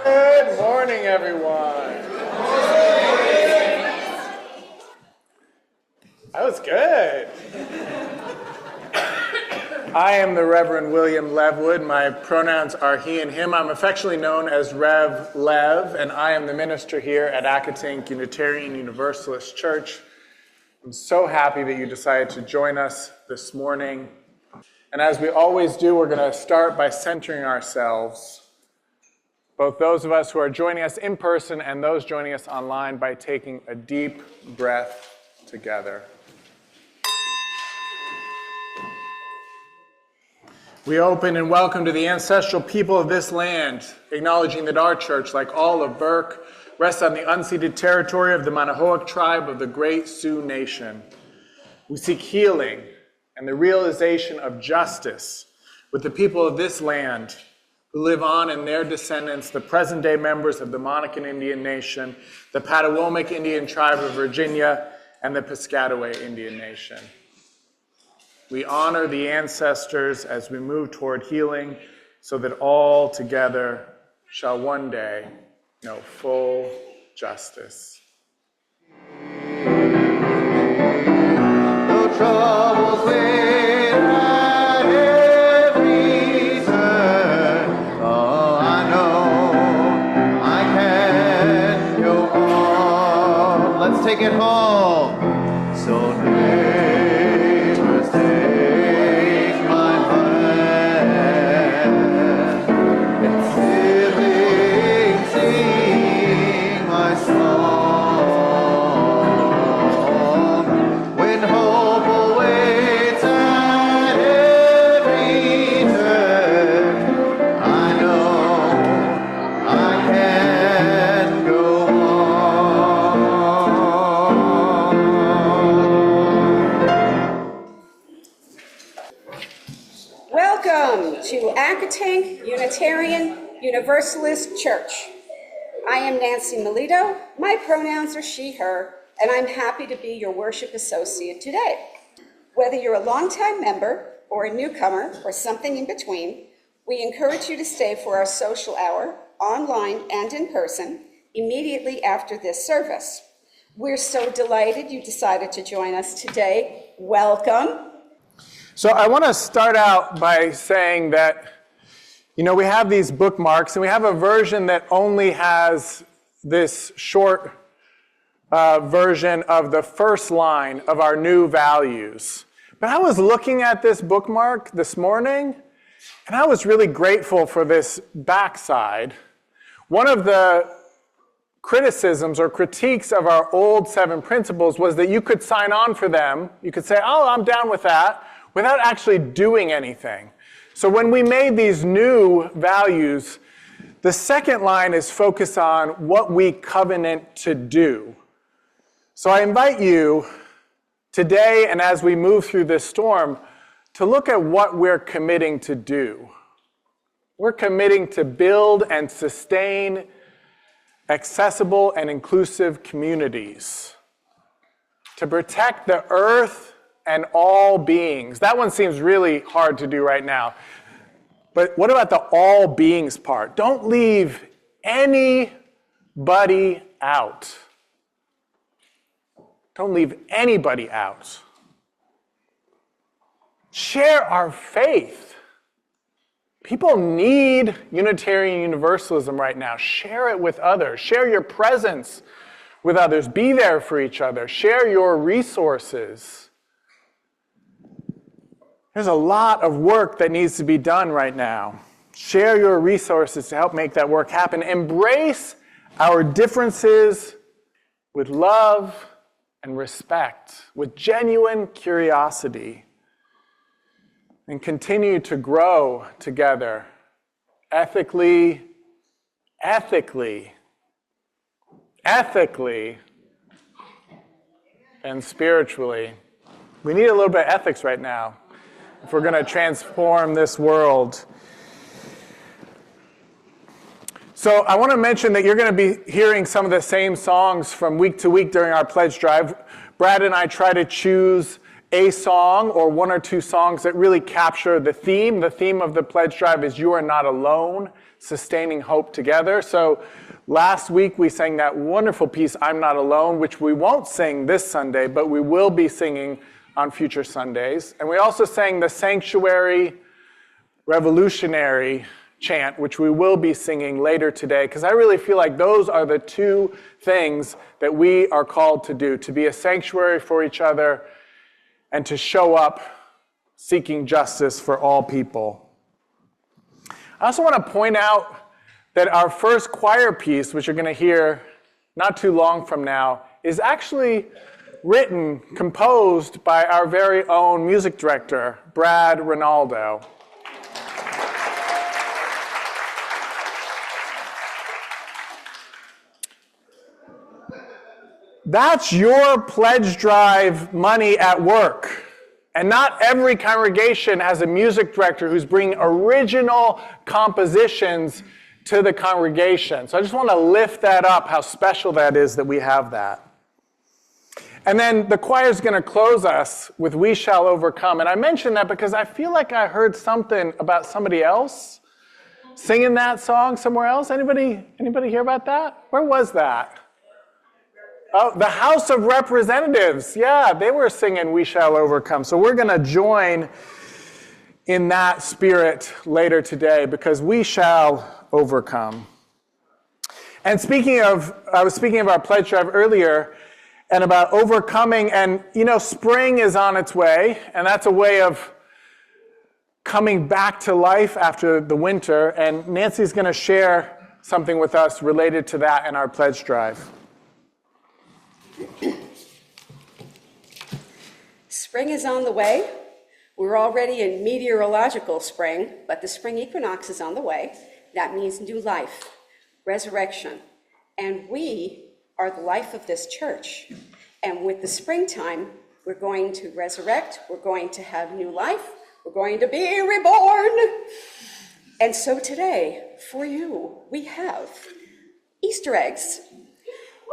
Good morning, everyone. That was good. I am the Reverend William Levewood. My pronouns are he and him. I'm affectionately known as Rev Lev, and I am the minister here at Accotink Unitarian Universalist Church. I'm so happy that you decided to join us this morning. And as we always do, we're going to start by centering ourselves, both those of us who are joining us in person and those joining us online, by taking a deep breath together. We open and welcome to the ancestral people of this land, acknowledging that our church, like all of Burke, rests on the unceded territory of the Manahoac tribe of the Great Sioux Nation. We seek healing and the realization of justice with the people of this land who live on in their descendants, the present-day members of the Monacan Indian Nation, the Patawomic Indian Tribe of Virginia, and the Piscataway Indian Nation. We honor the ancestors as we move toward healing so that all together shall one day know full justice. No troubles without every turn. Oh, I know I can go on. Let's take it home. So neighbors, take my hand, and siblings, sing my song. When hope awaits at every turn, I know I can go on. Welcome to Accotink Unitarian Universalist Church. I am Nancy Melito. My pronouns are she, her, and I'm happy to be your worship associate today. Whether you're a longtime member or a newcomer or something in between, we encourage you to stay for our social hour, online and in person, immediately after this service. We're so delighted you decided to join us today. Welcome. So I want to start out by saying that, we have these bookmarks, and we have a version that only has this short version of the first line of our new values. But I was looking at this bookmark this morning, and I was really grateful for this backside. One of the criticisms or critiques of our old 7 principles was that you could sign on for them. You could say, oh, I'm down with that, without actually doing anything. So when we made these new values, the second line is focused on what we covenant to do. So I invite you today, and as we move through this storm, to look at what we're committing to do. We're committing to build and sustain accessible and inclusive communities, to protect the earth and all beings. That one seems really hard to do right now. But what about the all beings part? Don't leave anybody out. Don't leave anybody out. Share our faith. People need Unitarian Universalism right now. Share it with others. Share your presence with others. Be there for each other. Share your resources. There's a lot of work that needs to be done right now. Share your resources to help make that work happen. Embrace our differences with love and respect, with genuine curiosity, and continue to grow together ethically, and spiritually. We need a little bit of ethics right now if we're going to transform this world. So I want to mention that you're going to be hearing some of the same songs from week to week during our pledge drive. Brad and I try to choose a song or one or two songs that really capture the theme. The theme of the pledge drive is "You are not alone, sustaining hope together." So last week we sang that wonderful piece, "I'm Not Alone," which we won't sing this Sunday, but we will be singing on future Sundays. And we also sang the Sanctuary Revolutionary chant, which we will be singing later today, because I really feel like those are the two things that we are called to do, to be a sanctuary for each other and to show up seeking justice for all people. I also want to point out that our first choir piece, which you're going to hear not too long from now, is actually written, composed by our very own music director, Brad Ronaldo. That's your pledge drive money at work. And not every congregation has a music director who's bringing original compositions to the congregation. So I just want to lift that up, how special that is that we have that. And then the choir is going to close us with "We Shall Overcome." And I mention that because I feel like I heard something about somebody else singing that song somewhere else. Anybody hear about that? Where was that? Oh, the House of Representatives. Yeah, they were singing "We Shall Overcome." So we're going to join in that spirit later today because we shall overcome. And I was speaking of our pledge drive earlier and about overcoming. And, spring is on its way, and that's a way of coming back to life after the winter. And Nancy's going to share something with us related to that in our pledge drive. Spring is on the way. We're already in meteorological spring, but the spring equinox is on the way. That means new life, resurrection. And we are the life of this church. And with the springtime, we're going to resurrect, we're going to have new life, we're going to be reborn. And so today, for you, we have Easter eggs.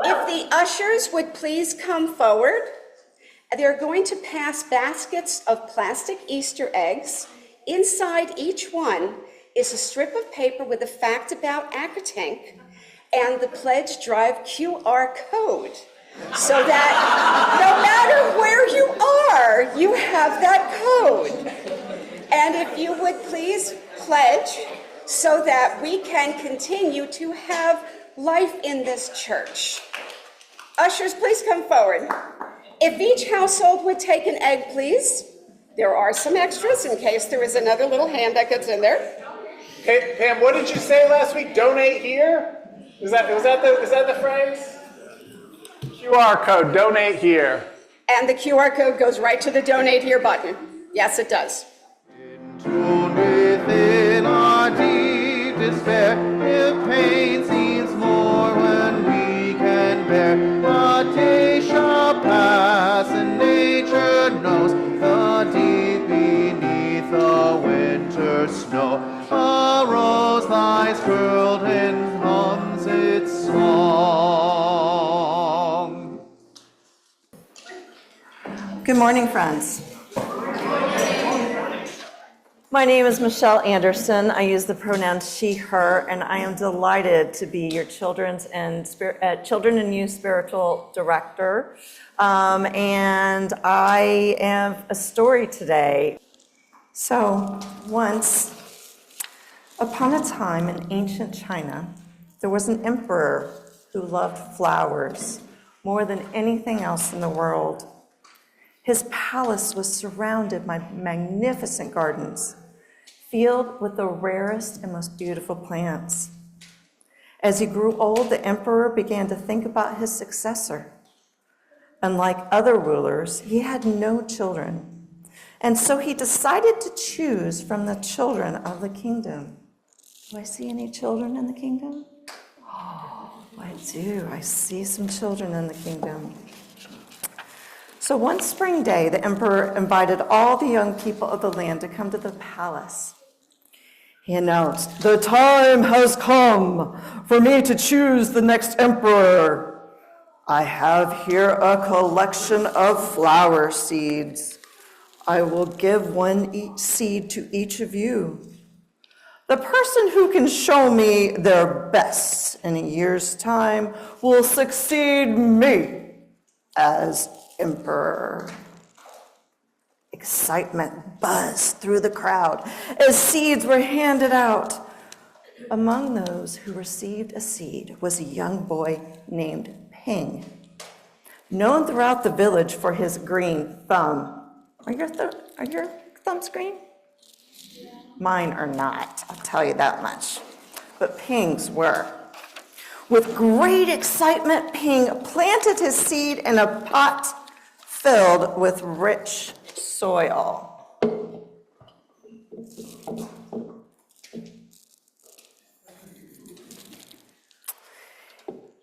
If the ushers would please come forward, they're going to pass baskets of plastic Easter eggs. Inside each one is a strip of paper with a fact about Accotink and the pledge drive QR code, so that no matter where you are, you have that code. And if you would please pledge so that we can continue to have life in this church. Ushers, please come forward. If each household would take an egg, please. There are some extras in case there is another little hand that gets in there. Hey, Pam, what did you say last week? Donate here? Is that the phrase? QR code, donate here. And the QR code goes right to the donate here button. Yes, it does. Tuned within our deep despair, if pain seems more when we can bear, a day shall pass and nature knows the deep beneath the winter snow. A rose lies curled and hums its song. Good morning, friends. My name is Michelle Anderson. I use the pronouns she, her, and I am delighted to be your Children and Youth Spiritual Director. And I have a story today. So, once upon a time in ancient China, there was an emperor who loved flowers more than anything else in the world. His palace was surrounded by magnificent gardens, filled with the rarest and most beautiful plants. As he grew old, the emperor began to think about his successor. Unlike other rulers, he had no children, and so he decided to choose from the children of the kingdom. Do I see any children in the kingdom? Oh, I do. I see some children in the kingdom. So one spring day, the emperor invited all the young people of the land to come to the palace. He announced, "The time has come for me to choose the next emperor. I have here a collection of flower seeds. I will give one each seed to each of you. The person who can show me their best in a year's time will succeed me as emperor. Excitement buzzed through the crowd as seeds were handed out. Among those who received a seed was a young boy named Ping, known throughout the village for his green thumb. Are your thumbs green? Mine are not, I'll tell you that much. But Ping's were. With great excitement, Ping planted his seed in a pot filled with rich soil.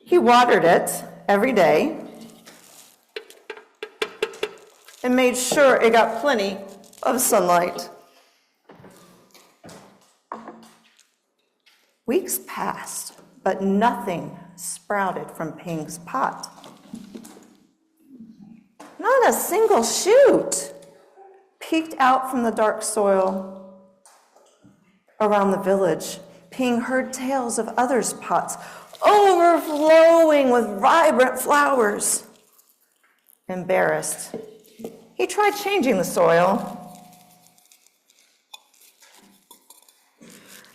He watered it every day and made sure it got plenty of sunlight. Weeks passed, but nothing sprouted from Ping's pot. Not a single shoot peeked out from the dark soil. Around the village, Ping heard tales of others' pots overflowing with vibrant flowers. Embarrassed, he tried changing the soil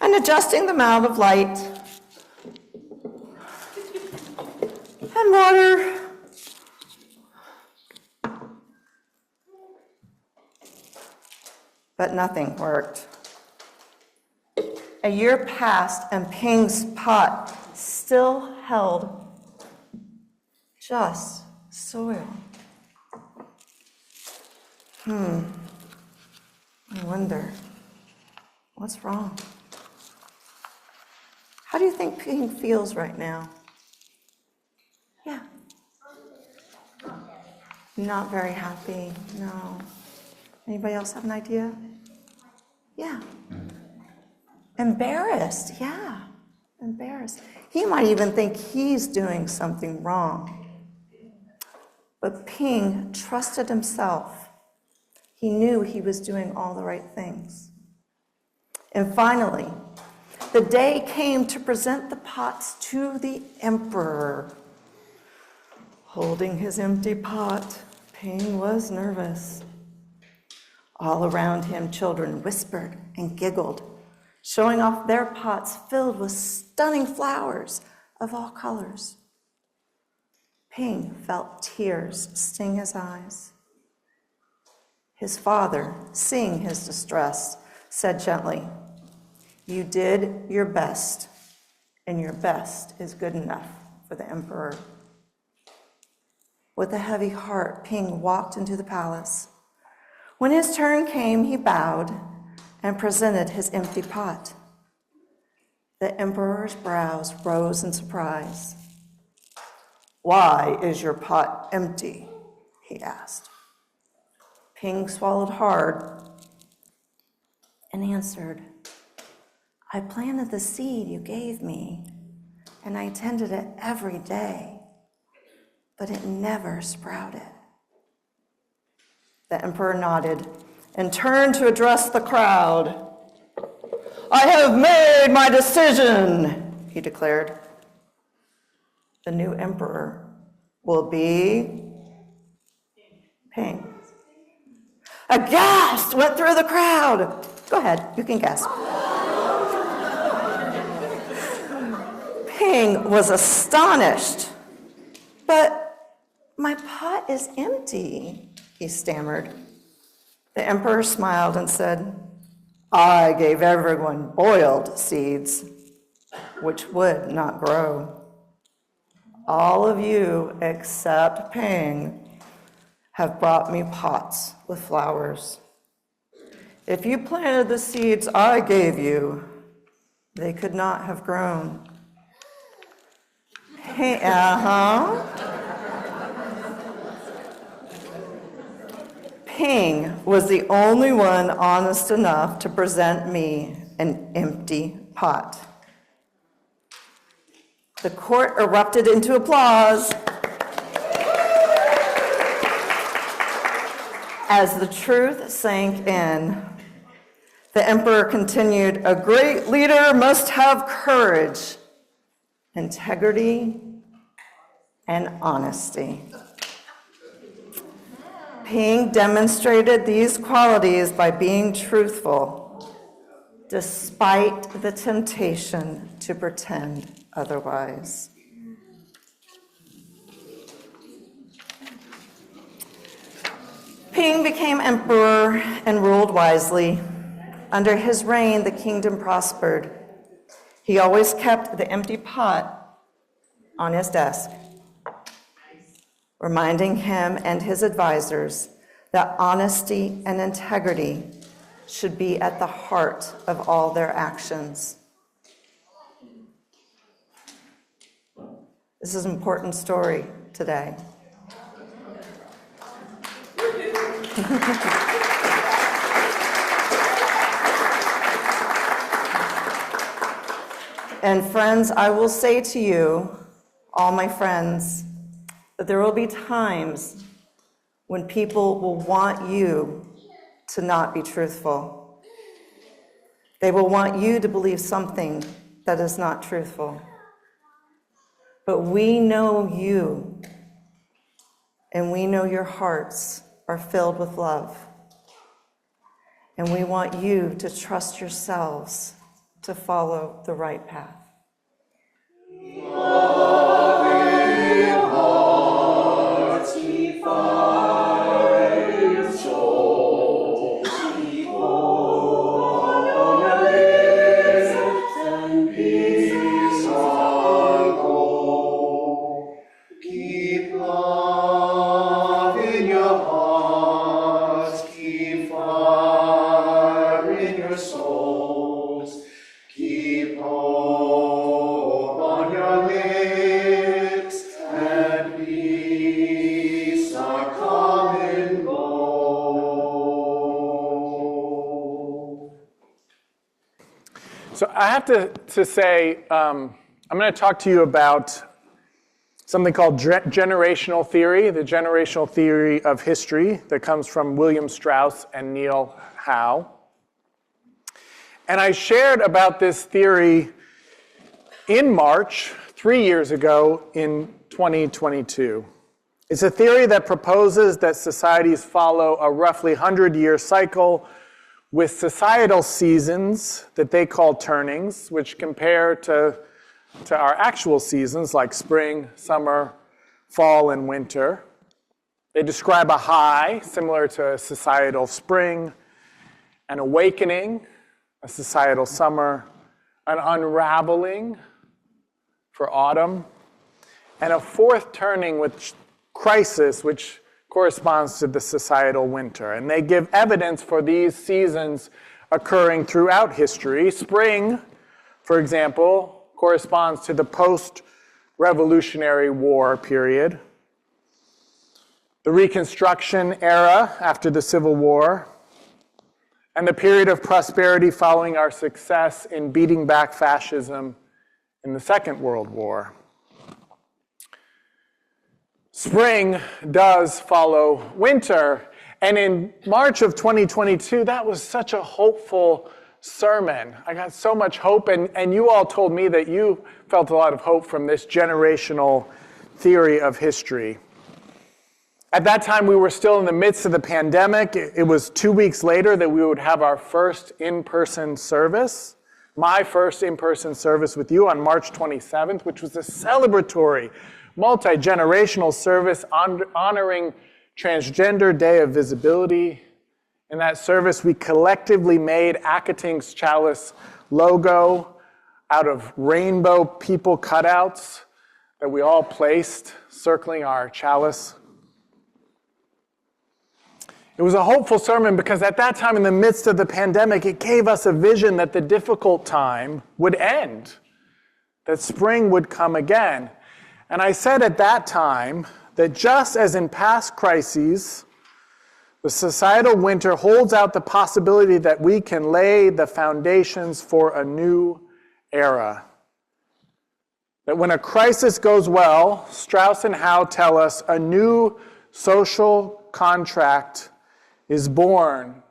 and adjusting the amount of light and water. But nothing worked. A year passed and Ping's pot still held just soil. I wonder, what's wrong? How do you think Ping feels right now? Yeah. Not very happy, no. Anybody else have an idea? Yeah. Embarrassed, yeah. Embarrassed. He might even think he's doing something wrong. But Ping trusted himself. He knew he was doing all the right things. And finally, the day came to present the pots to the emperor. Holding his empty pot, Ping was nervous. All around him, children whispered and giggled, showing off their pots filled with stunning flowers of all colors. Ping felt tears sting his eyes. His father, seeing his distress, said gently, "You did your best, and your best is good enough for the emperor." With a heavy heart, Ping walked into the palace. When his turn came, he bowed and presented his empty pot. The emperor's brows rose in surprise. "Why is your pot empty?" he asked. Ping swallowed hard and answered, "I planted the seed you gave me, and I tended it every day, but it never sprouted." The emperor nodded and turned to address the crowd. "I have made my decision," he declared. The new emperor will be Ping. A gasp went through the crowd. Go ahead, you can gasp. Ping was astonished. "But my pot is empty," he stammered. The emperor smiled and said, "I gave everyone boiled seeds, which would not grow. All of you except Ping have brought me pots with flowers. If you planted the seeds I gave you, they could not have grown." Ping was the only one honest enough to present me an empty pot. The court erupted into applause. As the truth sank in, the emperor continued, "A great leader must have courage, integrity, and honesty." Ping demonstrated these qualities by being truthful, despite the temptation to pretend otherwise. Ping became emperor and ruled wisely. Under his reign, the kingdom prospered. He always kept the empty pot on his desk, reminding him and his advisors that honesty and integrity should be at the heart of all their actions. This is an important story today. And friends, I will say to you, all my friends, that there will be times when people will want you to not be truthful. They will want you to believe something that is not truthful. But we know you, and we know your hearts are filled with love. And we want you to trust yourselves to follow the right path. So I have to say, I'm going to talk to you about something called generational theory, the generational theory of history that comes from William Strauss and Neil Howe. And I shared about this theory in March, 3 years ago in 2022. It's a theory that proposes that societies follow a roughly 100-year cycle with societal seasons that they call turnings, which compare to our actual seasons like spring, summer, fall, and winter. They describe a high, similar to a societal spring, an awakening, a societal summer, an unraveling for autumn, and a fourth turning with crisis, which corresponds to the societal winter. And they give evidence for these seasons occurring throughout history. Spring, for example, corresponds to the post-Revolutionary War period, the Reconstruction era after the Civil War, and the period of prosperity following our success in beating back fascism in the Second World War. Spring does follow winter, and in March of 2022, that was such a hopeful sermon. I got so much hope, and you all told me that you felt a lot of hope from this generational theory of history. At that time, we were still in the midst of the pandemic. It was 2 weeks later that we would have our first in-person service, my first in-person service with you on March 27th, which was a celebratory, multi-generational service honoring Transgender Day of Visibility. In that service, we collectively made Accotink's chalice logo out of rainbow people cutouts that we all placed circling our chalice. It was a hopeful sermon because at that time in the midst of the pandemic, it gave us a vision that the difficult time would end, that spring would come again. And I said at that time that just as in past crises, the societal winter holds out the possibility that we can lay the foundations for a new era. That when a crisis goes well, Strauss and Howe tell us a new social contract is born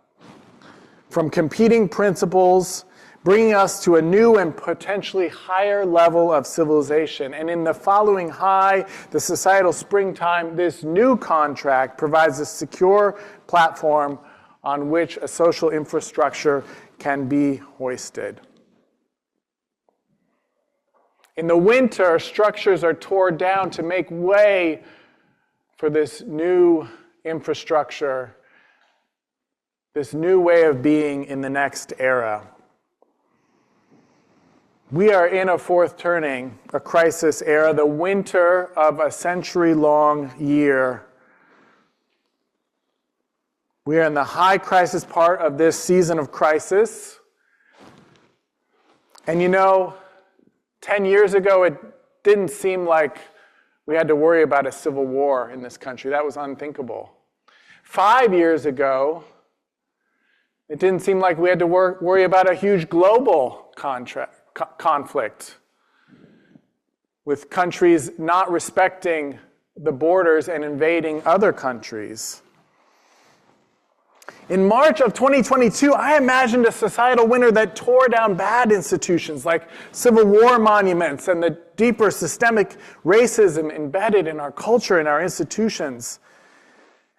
from competing principles, bringing us to a new and potentially higher level of civilization. And in the following high, the societal springtime, this new contract provides a secure platform on which a social infrastructure can be hoisted. In the winter, structures are torn down to make way for this new infrastructure, this new way of being in the next era. We are in a fourth turning, a crisis era, the winter of a century-long year. We are in the high crisis part of this season of crisis. And 10 years ago, it didn't seem like we had to worry about a civil war in this country. That was unthinkable. 5 years ago, it didn't seem like we had to worry about a huge global conflict with countries not respecting the borders and invading other countries. In March of 2022, I imagined a societal winter that tore down bad institutions like Civil War monuments and the deeper systemic racism embedded in our culture and our institutions.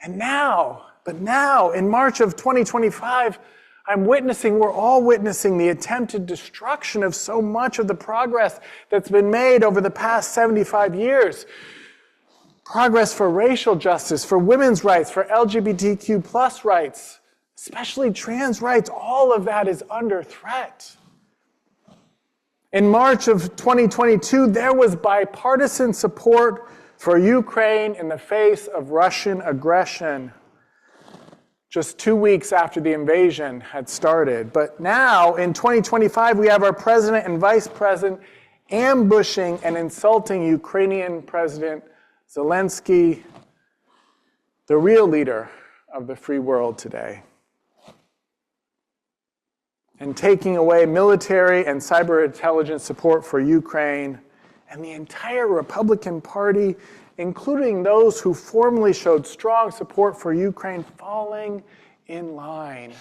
And now, in March of 2025, we're all witnessing the attempted destruction of so much of the progress that's been made over the past 75 years. Progress for racial justice, for women's rights, for LGBTQ plus rights, especially trans rights, all of that is under threat. In March of 2022, there was bipartisan support for Ukraine in the face of Russian aggression, just 2 weeks after the invasion had started. But now, in 2025, we have our president and vice president ambushing and insulting Ukrainian President Zelensky, the real leader of the free world today, and taking away military and cyber intelligence support for Ukraine, and the entire Republican Party, including those who formerly showed strong support for Ukraine, falling in line.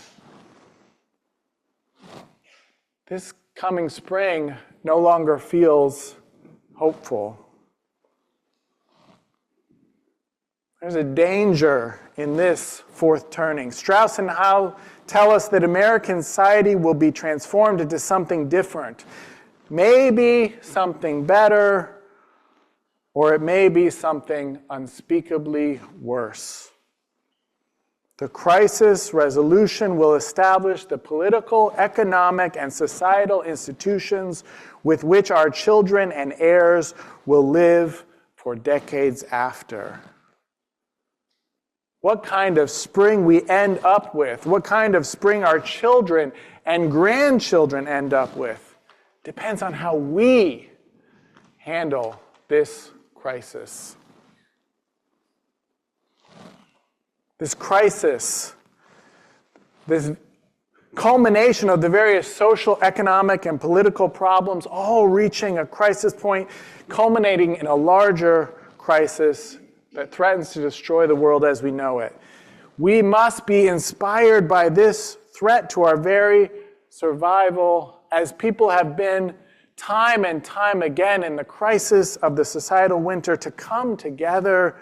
This coming spring no longer feels hopeful. There's a danger in this fourth turning. Strauss and Howe tell us that American society will be transformed into something different. Maybe something better, or it may be something unspeakably worse. The crisis resolution will establish the political, economic, and societal institutions with which our children and heirs will live for decades after. What kind of spring we end up with, what kind of spring our children and grandchildren end up with, depends on how we handle this crisis. This crisis, this culmination of the various social, economic, and political problems, all reaching a crisis point, culminating in a larger crisis that threatens to destroy the world as we know it. We must be inspired by this threat to our very survival, as people have been time and time again in the crisis of the societal winter, to come together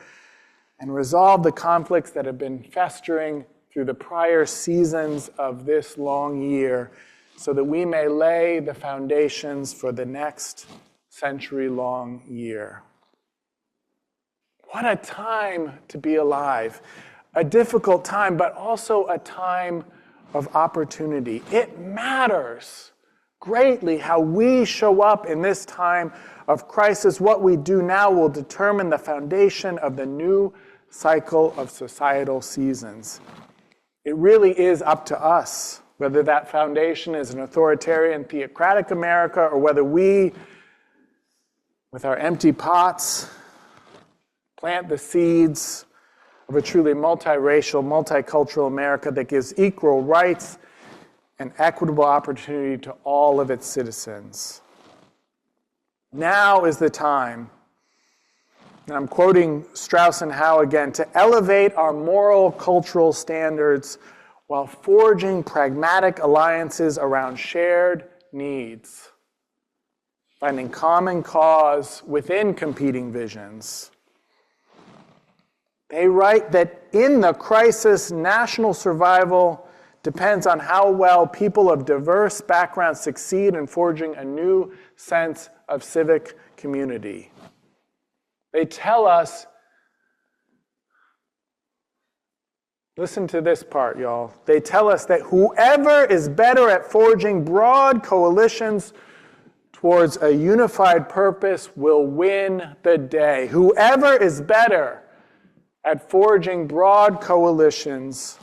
and resolve the conflicts that have been festering through the prior seasons of this long year, so that we may lay the foundations for the next century-long year. What a time to be alive. A difficult time, but also a time of opportunity. It matters greatly how we show up in this time of crisis. What we do now will determine the foundation of the new cycle of societal seasons. It really is up to us whether that foundation is an authoritarian, theocratic America, or whether we, with our empty pots, plant the seeds of a truly multiracial, multicultural America that gives equal rights and equitable opportunity to all of its citizens. Now is the time. and I'm quoting Strauss and Howe again, to elevate our moral cultural standards while forging pragmatic alliances around shared needs, finding common cause within competing visions. They write that in the crisis, national survival depends on how well people of diverse backgrounds succeed in forging a new sense of civic community. They tell us, listen to this part, y'all. They tell us that whoever is better at forging broad coalitions towards a unified purpose will win the day. Whoever is better at forging broad coalitions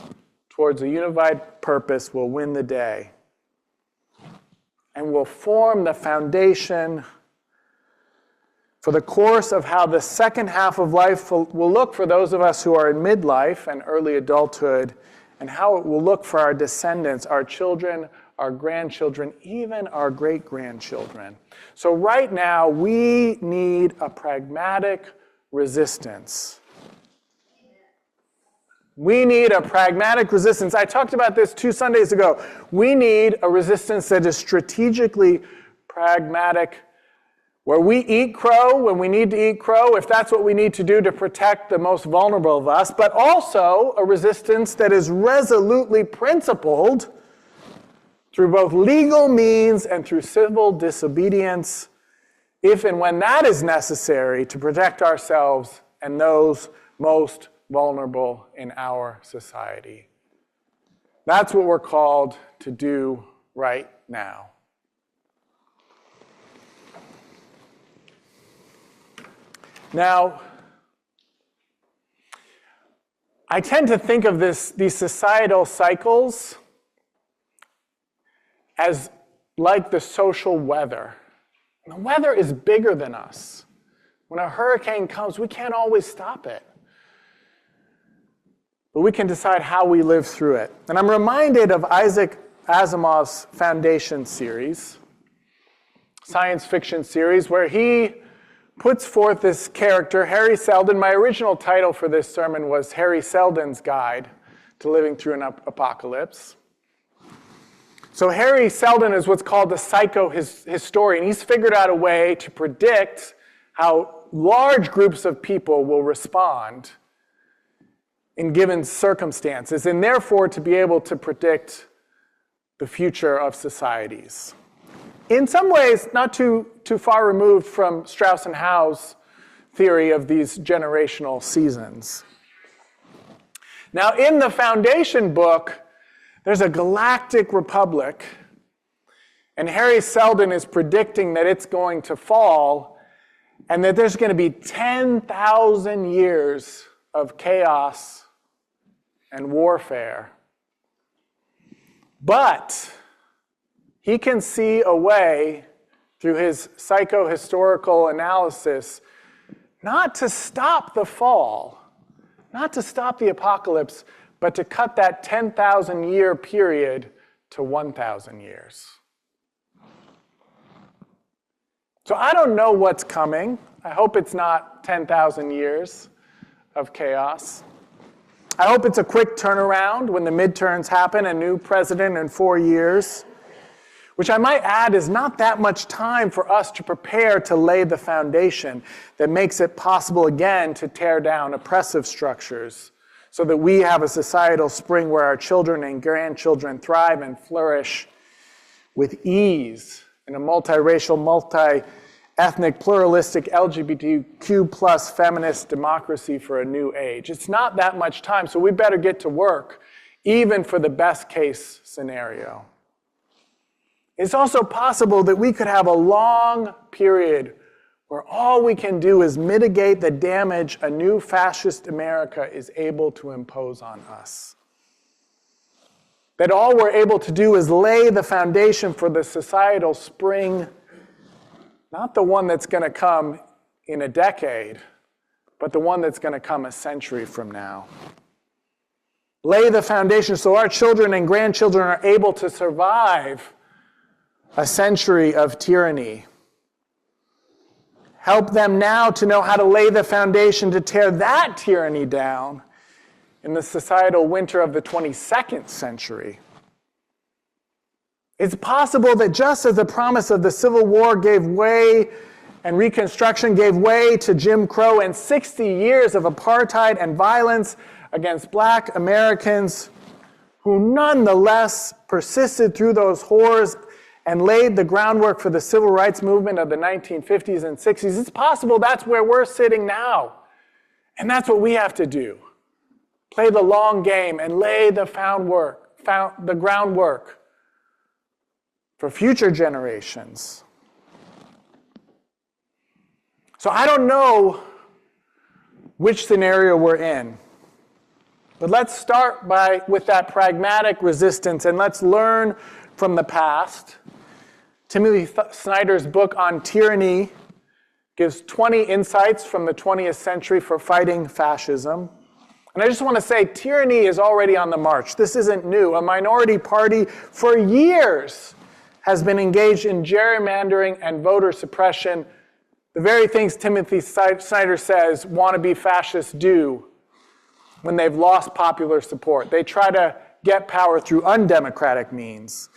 towards a unified purpose will win the day and will form the foundation for the course of how the second half of life will look for those of us who are in midlife and early adulthood, and how it will look for our descendants, our children, our grandchildren, even our great-grandchildren. So right now, we need a pragmatic resistance. We need a pragmatic resistance. I talked about this 2 Sundays ago. We need a resistance that is strategically pragmatic, where we eat crow when we need to eat crow, if that's what we need to do to protect the most vulnerable of us, but also a resistance that is resolutely principled through both legal means and through civil disobedience, if and when that is necessary to protect ourselves and those most vulnerable in our society. That's what we're called to do right now. Now, I tend to think of these societal cycles as like the social weather. The weather is bigger than us. When a hurricane comes, we can't always stop it. But we can decide how we live through it. And I'm reminded of Isaac Asimov's Foundation series, science fiction series, where he puts forth this character, Harry Seldon. My original title for this sermon was Harry Seldon's Guide to Living Through an Apocalypse. So Harry Seldon is what's called the psychohistorian. He's figured out a way to predict how large groups of people will respond in given circumstances, and therefore to be able to predict the future of societies. In some ways, not too far removed from Strauss and Howe's theory of these generational seasons. Now, in the Foundation book, there's a galactic republic, and Harry Seldon is predicting that it's going to fall, and that there's going to be 10,000 years of chaos and warfare. But he can see a way, through his psychohistorical analysis, not to stop the fall, not to stop the apocalypse, but to cut that 10,000-year period to 1,000 years. So I don't know what's coming. I hope it's not 10,000 years of chaos. I hope it's a quick turnaround when the midterms happen, a new president in 4 years. Which I might add is not that much time for us to prepare to lay the foundation that makes it possible again to tear down oppressive structures so that we have a societal spring where our children and grandchildren thrive and flourish with ease in a multiracial, multi-ethnic, pluralistic, LGBTQ plus feminist democracy for a new age. It's not that much time, so we better get to work, even for the best case scenario. It's also possible that we could have a long period where all we can do is mitigate the damage a new fascist America is able to impose on us. That all we're able to do is lay the foundation for the societal spring, not the one that's going to come in a decade, but the one that's going to come a century from now. Lay the foundation so our children and grandchildren are able to survive a century of tyranny, Help them now to know how to lay the foundation to tear that tyranny down in the societal winter of the 22nd century. It's possible that just as the promise of the Civil War gave way and Reconstruction gave way to Jim Crow and 60 years of apartheid and violence against Black Americans, who nonetheless persisted through those horrors and laid the groundwork for the civil rights movement of the 1950s and 60s. It's possible that's where we're sitting now. And that's what we have to do. Play the long game and lay the groundwork for future generations. So I don't know which scenario we're in. But let's start with that pragmatic resistance, and let's learn from the past. Timothy Snyder's book on tyranny gives 20 insights from the 20th century for fighting fascism. And I just want to say, tyranny is already on the march. This isn't new. A minority party for years has been engaged in gerrymandering and voter suppression, the very things Timothy Snyder says wannabe fascists do when they've lost popular support. They try to get power through undemocratic means.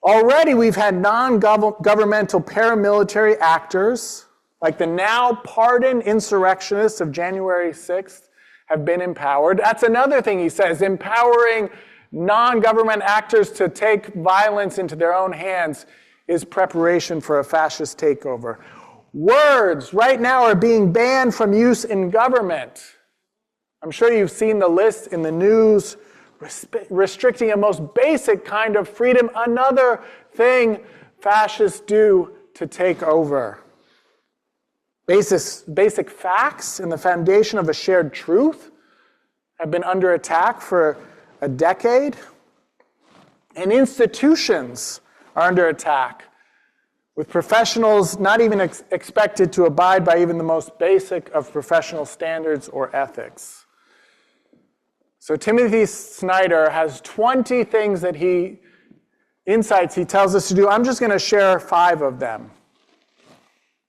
Already we've had non-governmental paramilitary actors, like the now pardoned insurrectionists of January 6th, have been empowered. That's another thing he says, empowering non-government actors to take violence into their own hands is preparation for a fascist takeover. Words right now are being banned from use in government. I'm sure you've seen the list in the news, restricting a most basic kind of freedom, another thing fascists do to take over. Basic facts and the foundation of a shared truth have been under attack for a decade. And institutions are under attack, with professionals not even expected to abide by even the most basic of professional standards or ethics. So Timothy Snyder has 20 things insights he tells us to do. I'm just going to share 5 of them.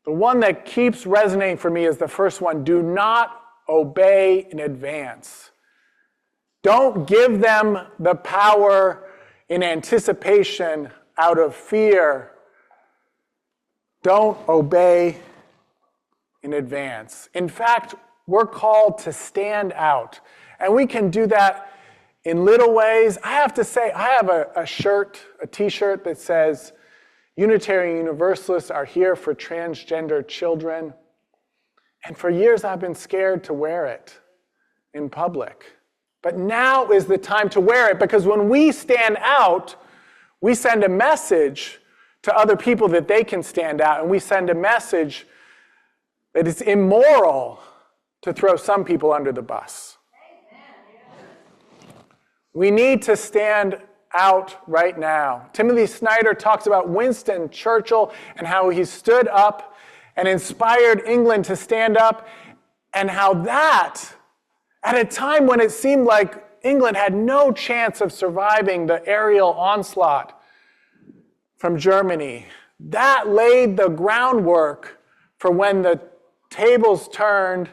The one that keeps resonating for me is the first one. Do not obey in advance. Don't give them the power in anticipation out of fear. Don't obey in advance. In fact, we're called to stand out. And we can do that in little ways. I have to say, I have a t-shirt that says, Unitarian Universalists are here for transgender children. And for years I've been scared to wear it in public. But now is the time to wear it, because when we stand out, we send a message to other people that they can stand out, and we send a message that it's immoral to throw some people under the bus. We need to stand out right now. Timothy Snyder talks about Winston Churchill and how he stood up and inspired England to stand up, and how that, at a time when it seemed like England had no chance of surviving the aerial onslaught from Germany, that laid the groundwork for when the tables turned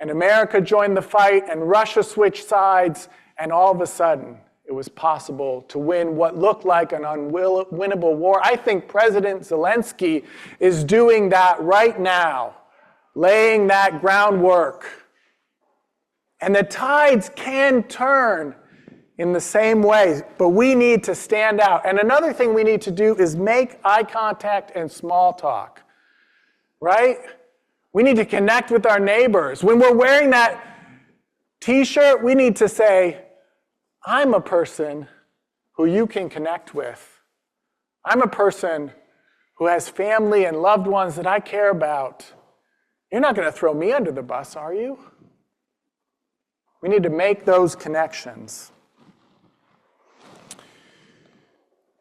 and America joined the fight and Russia switched sides, and all of a sudden it was possible to win what looked like an unwinnable war. I think President Zelensky is doing that right now, laying that groundwork. And the tides can turn in the same way, but we need to stand out. And another thing we need to do is make eye contact and small talk, right? We need to connect with our neighbors. When we're wearing that t-shirt, we need to say, I'm a person who you can connect with. I'm a person who has family and loved ones that I care about. You're not going to throw me under the bus, are you? We need to make those connections.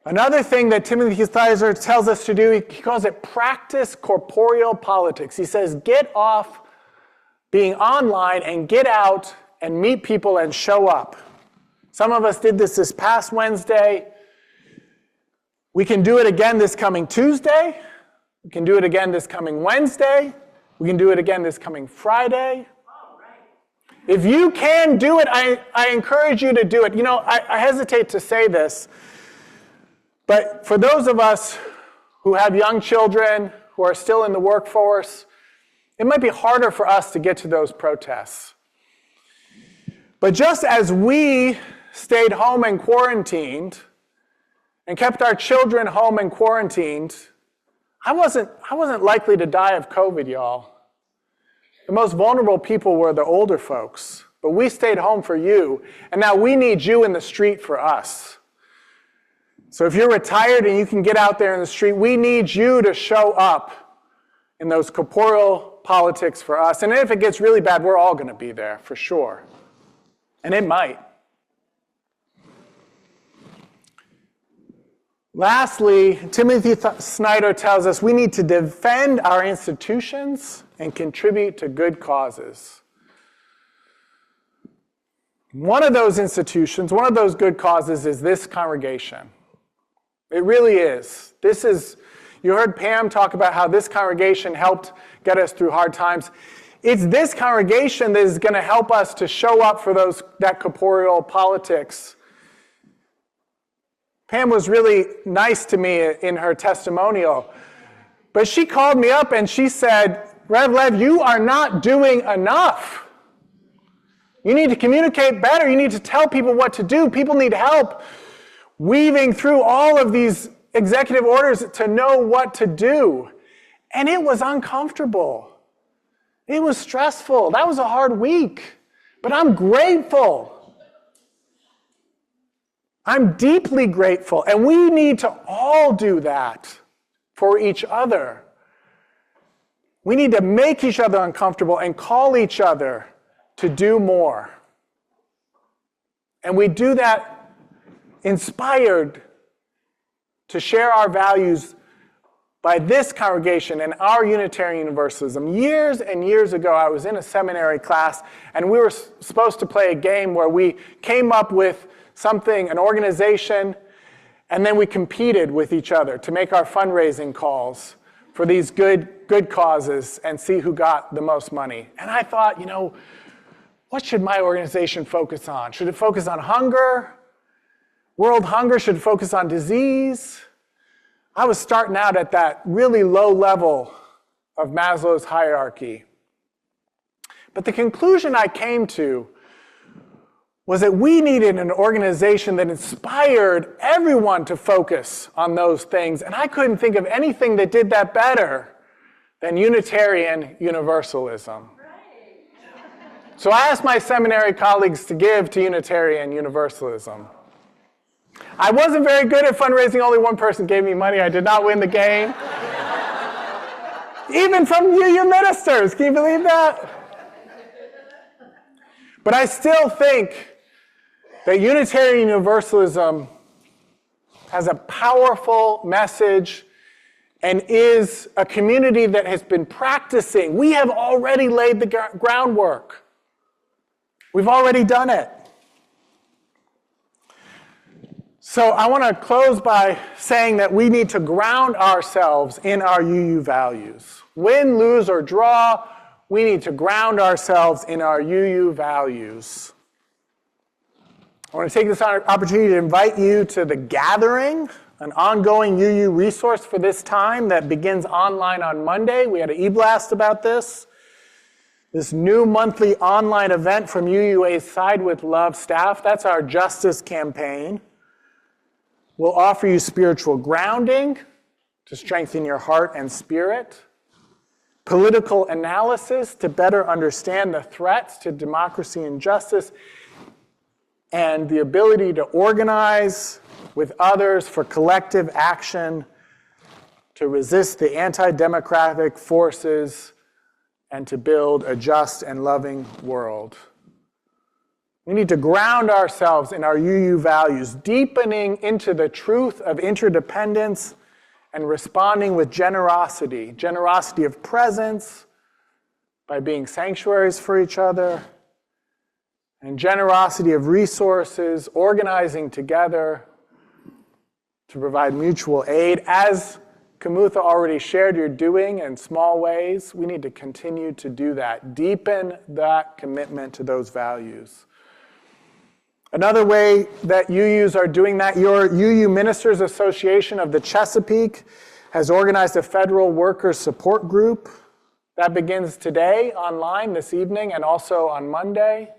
Another thing that Timothy Snyder tells us to do, he calls it practice corporeal politics. He says, get off being online and get out and meet people and show up. Some of us did this past Wednesday. We can do it again this coming Tuesday. We can do it again this coming Wednesday. We can do it again this coming Friday. If you can do it, I encourage you to do it. You know, I hesitate to say this, but for those of us who have young children, who are still in the workforce, it might be harder for us to get to those protests. But just as we stayed home and quarantined and kept our children home and quarantined, I wasn't likely to die of COVID, y'all. The most vulnerable people were the older folks, but we stayed home for you, and now we need you in the street for us. So if you're retired and you can get out there in the street, we need you to show up in those corporeal politics for us. And if it gets really bad, we're all going to be there for sure. And it might. Lastly, Timothy Snyder tells us we need to defend our institutions and contribute to good causes. One of those institutions, one of those good causes is this congregation. It really is. You heard Pam talk about how this congregation helped get us through hard times. It's this congregation that is going to help us to show up for that corporeal politics. Pam was really nice to me in her testimonial, but she called me up and she said, Rev Lev, you are not doing enough. You need to communicate better. You need to tell people what to do. People need help weaving through all of these executive orders to know what to do. And it was uncomfortable. It was stressful. That was a hard week. But I'm grateful. I'm deeply grateful. And we need to all do that for each other. We need to make each other uncomfortable and call each other to do more. And we do that inspired to share our values by this congregation and our Unitarian Universalism. Years and years ago, I was in a seminary class, and we were supposed to play a game where we came up with something, an organization, and then we competed with each other to make our fundraising calls for these good causes and see who got the most money. And I thought, what should my organization focus on? Should it focus on hunger? World hunger? Should it focus on disease? I was starting out at that really low level of Maslow's hierarchy. But the conclusion I came to was that we needed an organization that inspired everyone to focus on those things. And I couldn't think of anything that did that better than Unitarian Universalism. So I asked my seminary colleagues to give to Unitarian Universalism. I wasn't very good at fundraising. Only one person gave me money. I did not win the game. Even from UU ministers. Can you believe that? But I still think that Unitarian Universalism has a powerful message and is a community that has been practicing. We have already laid the groundwork. We've already done it. So I want to close by saying that we need to ground ourselves in our UU values. Win, lose, or draw, we need to ground ourselves in our UU values. I want to take this opportunity to invite you to the Gathering, an ongoing UU resource for this time that begins online on Monday. We had an e-blast about this. This new monthly online event from UUA's Side with Love staff, that's our justice campaign. We'll offer you spiritual grounding to strengthen your heart and spirit, political analysis to better understand the threats to democracy and justice, and the ability to organize with others for collective action to resist the anti-democratic forces and to build a just and loving world. We need to ground ourselves in our UU values, deepening into the truth of interdependence and responding with generosity of presence by being sanctuaries for each other, and generosity of resources, organizing together to provide mutual aid as Kamutha already shared you're doing in small ways. We need to continue to do that. Deepen that commitment to those values. Another way that UUs are doing that, your UU Ministers Association of the Chesapeake has organized a federal workers support group. That begins today online this evening and also on Monday.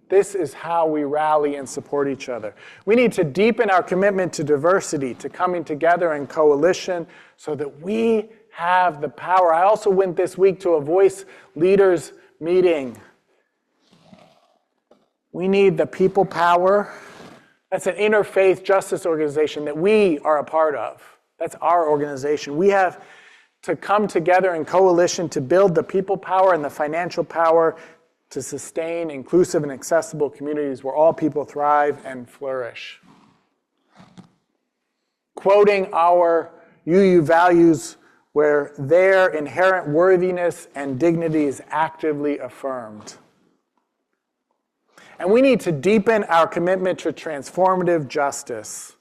This is how we rally and support each other. We need to deepen our commitment to diversity, to coming together in coalition so that we have the power. I also went this week to a Voice Leaders meeting. We need the people power. That's an interfaith justice organization that we are a part of. That's our organization. We have to come together in coalition to build the people power and the financial power to sustain inclusive and accessible communities where all people thrive and flourish. Quoting our UU values where their inherent worthiness and dignity is actively affirmed. And we need to deepen our commitment to transformative justice.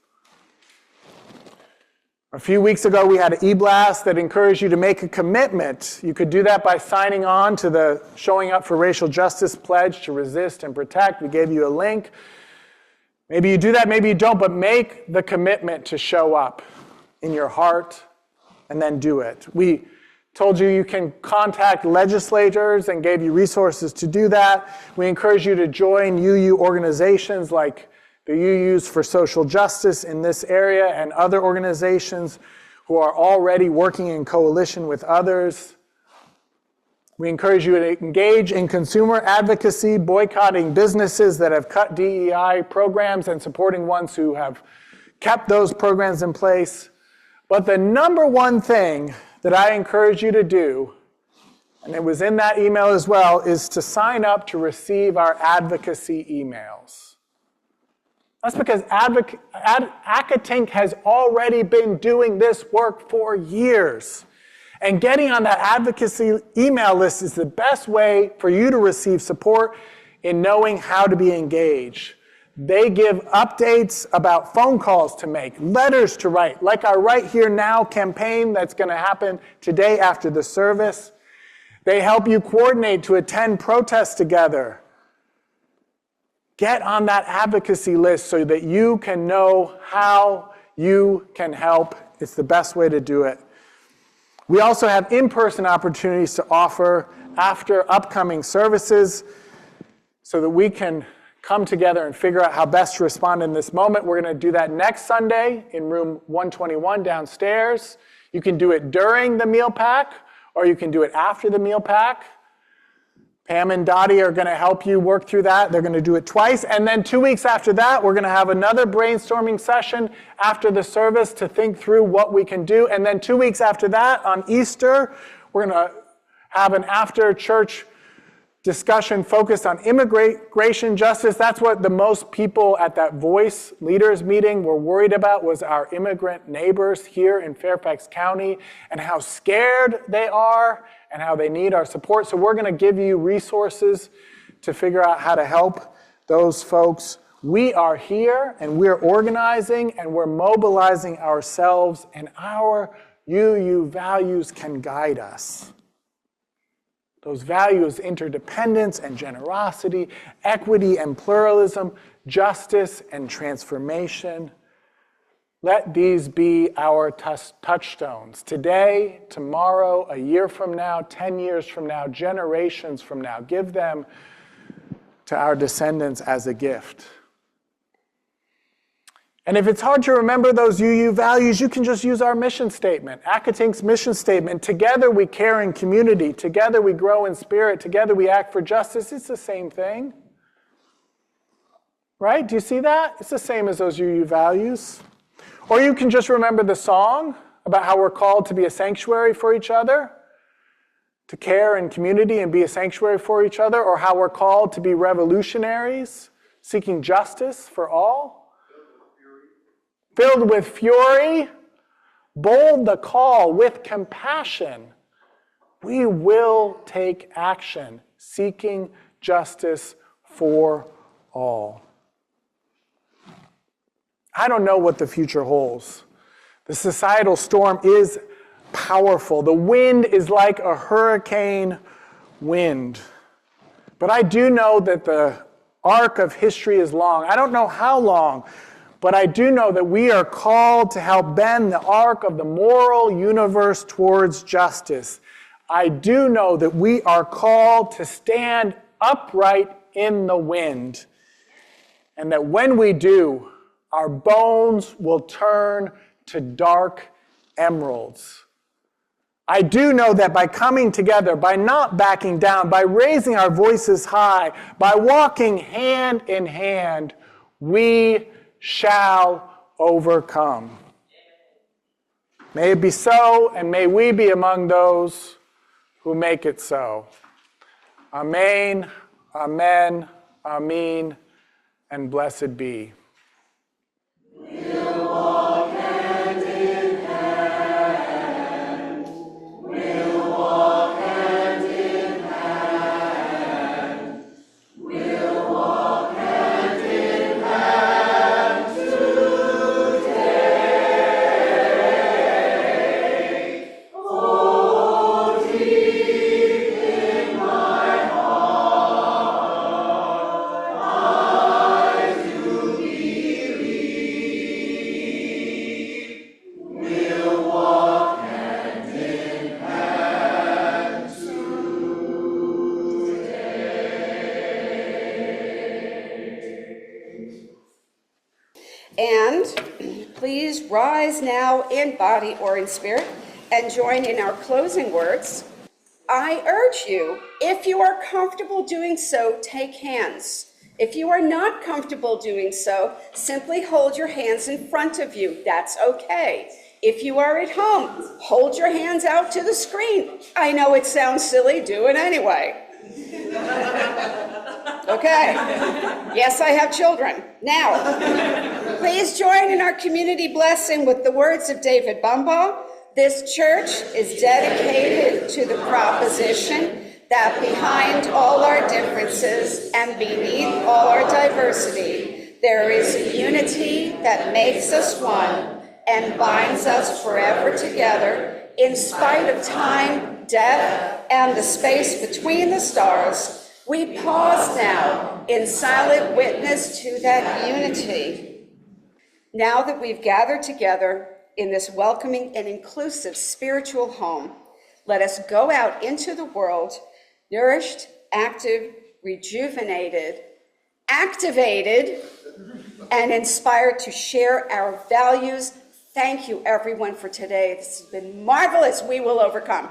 A few weeks ago, we had an e-blast that encouraged you to make a commitment. You could do that by signing on to the Showing Up for Racial Justice pledge to resist and protect. We gave you a link. Maybe you do that, maybe you don't, but make the commitment to show up in your heart and then do it. We told you you can contact legislators and gave you resources to do that. We encourage you to join UU organizations like the UUs for Social Justice in this area and other organizations who are already working in coalition with others. We encourage you to engage in consumer advocacy, boycotting businesses that have cut DEI programs and supporting ones who have kept those programs in place. But the number one thing that I encourage you to do, and it was in that email as well, is to sign up to receive our advocacy emails. That's because Accotink has already been doing this work for years. And getting on that advocacy email list is the best way for you to receive support in knowing how to be engaged. They give updates about phone calls to make, letters to write, like our Right Here Now campaign that's going to happen today after the service. They help you coordinate to attend protests together. Get on that advocacy list so that you can know how you can help. It's the best way to do it. We also have in-person opportunities to offer after upcoming services so that we can come together and figure out how best to respond in this moment. We're going to do that next Sunday in room 121 downstairs. You can do it during the meal pack, or you can do it after the meal pack. Pam and Dottie are going to help you work through that. They're going to do it twice. And then 2 weeks after that, we're going to have another brainstorming session after the service to think through what we can do. And then 2 weeks after that, on Easter, we're going to have an after-church discussion focused on immigration justice. That's what the most people at that Voice Leaders meeting were worried about, was our immigrant neighbors here in Fairfax County and how scared they are and how they need our support. So we're going to give you resources to figure out how to help those folks. We are here and we're organizing and we're mobilizing ourselves, and our UU values can guide us. Those values, interdependence and generosity, equity and pluralism, justice and transformation. Let these be our touchstones today, tomorrow, a year from now, 10 years from now, generations from now. Give them to our descendants as a gift. And if it's hard to remember those UU values, you can just use our mission statement, Accotink's mission statement. Together we care in community. Together we grow in spirit. Together we act for justice. It's the same thing. Right? Do you see that? It's the same as those UU values. Or you can just remember the song about how we're called to be a sanctuary for each other, to care in community and be a sanctuary for each other, or how we're called to be revolutionaries, seeking justice for all. Filled with fury, bold the call, with compassion, we will take action, seeking justice for all. I don't know what the future holds, The societal storm is powerful. The wind is like a hurricane wind. But I do know that the arc of history is long. I don't know how long, but I do know that we are called to help bend the arc of the moral universe towards justice. I do know that we are called to stand upright in the wind, and that when we do, our bones will turn to dark emeralds. I do know that by coming together, by not backing down, by raising our voices high, by walking hand in hand, we shall overcome. May it be so, and may we be among those who make it so. Amen, amen, amen, and blessed be. And please rise now in body or in spirit and join in our closing words. I urge you, if you are comfortable doing so, take hands. If you are not comfortable doing so, simply hold your hands in front of you. That's okay. If you are at home, hold your hands out to the screen. I know it sounds silly, do it anyway. Okay. Yes, I have children. Now, please join in our community blessing with the words of David Bumbaugh. This church is dedicated to the proposition that behind all our differences and beneath all our diversity, there is a unity that makes us one and binds us forever together in spite of time, death, and the space between the stars. We pause now in silent witness to that unity. Now that we've gathered together in this welcoming and inclusive spiritual home, let us go out into the world, nourished, active, rejuvenated, activated, and inspired to share our values. Thank you, everyone, for today. This has been marvelous. We will overcome.